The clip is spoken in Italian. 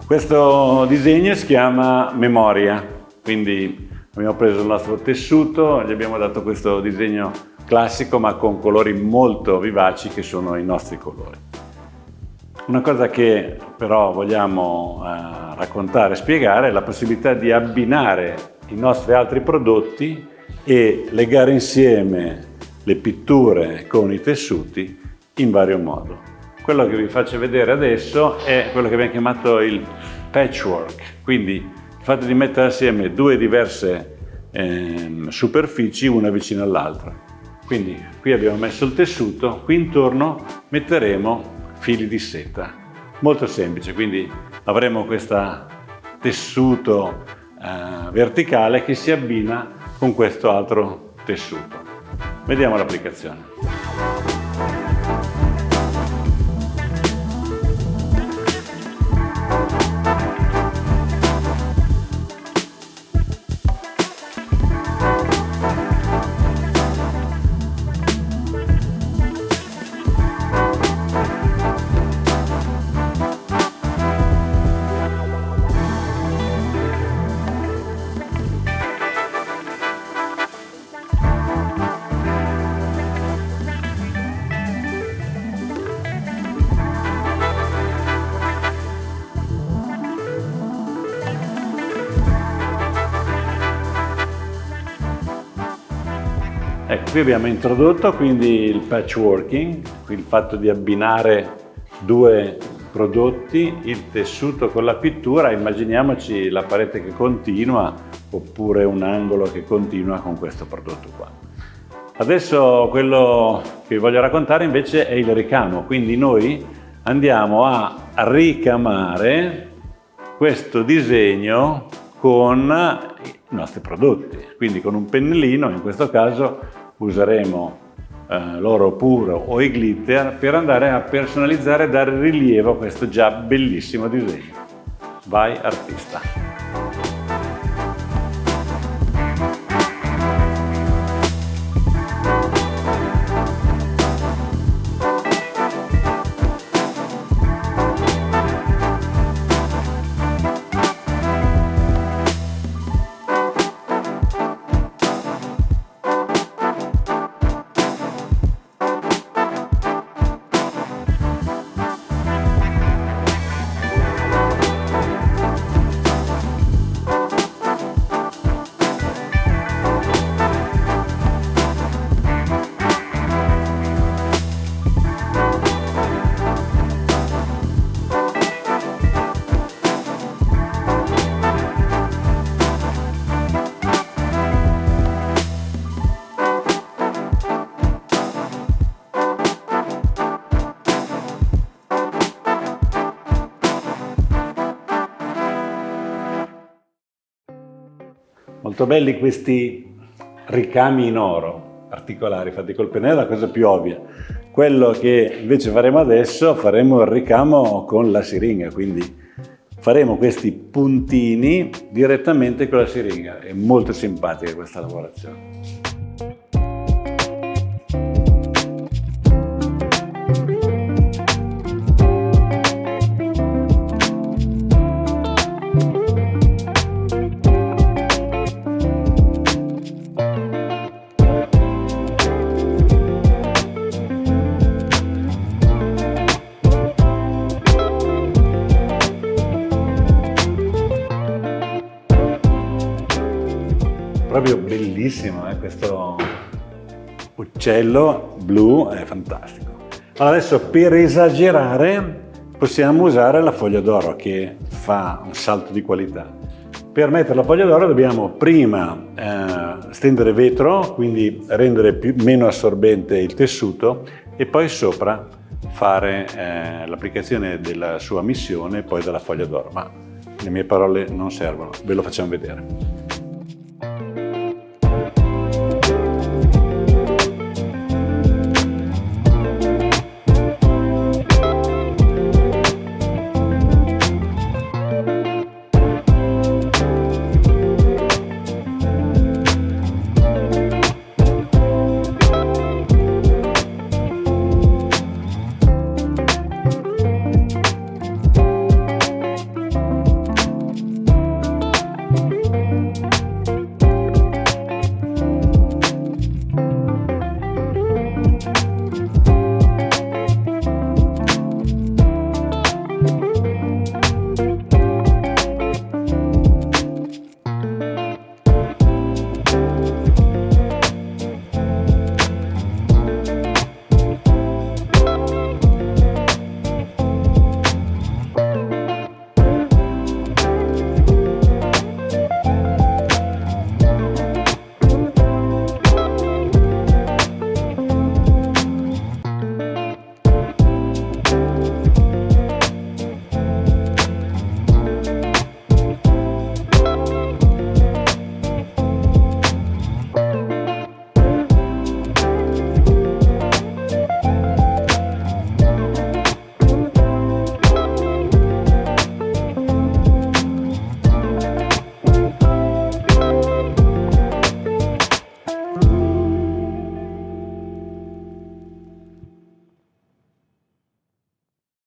Questo disegno si chiama Memoria, quindi abbiamo preso il nostro tessuto, gli abbiamo dato questo disegno classico ma con colori molto vivaci che sono i nostri colori. Una cosa che però vogliamo raccontare e spiegare è la possibilità di abbinare i nostri altri prodotti e legare insieme le pitture con i tessuti in vario modo. Quello che vi faccio vedere adesso è quello che abbiamo chiamato il patchwork, quindi il fatto di mettere assieme due diverse superfici una vicino all'altra. Quindi qui abbiamo messo il tessuto, qui intorno metteremo fili di seta, molto semplice, quindi avremo questo tessuto verticale che si abbina con questo altro tessuto. Vediamo l'applicazione. Ecco, qui abbiamo introdotto quindi il patchworking, il fatto di abbinare due prodotti, il tessuto con la pittura, immaginiamoci la parete che continua oppure un angolo che continua con questo prodotto qua. Adesso quello che vi voglio raccontare invece è il ricamo, quindi noi andiamo a ricamare questo disegno con i nostri prodotti, quindi con un pennellino, in questo caso useremo l'oro puro o i glitter per andare a personalizzare e dare rilievo a questo già bellissimo disegno. Vai artista! Molto belli questi ricami in oro particolari fatti col pennello, la cosa più ovvia. Quello che invece faremo adesso, faremo il ricamo con la siringa, quindi faremo questi puntini direttamente con la siringa. È molto simpatica questa lavorazione. Proprio bellissimo, questo uccello blu è fantastico. Allora adesso per esagerare possiamo usare la foglia d'oro che fa un salto di qualità. Per mettere la foglia d'oro dobbiamo prima stendere vetro, quindi rendere meno assorbente il tessuto e poi sopra fare l'applicazione della sua missione e poi della foglia d'oro. Ma le mie parole non servono, ve lo facciamo vedere.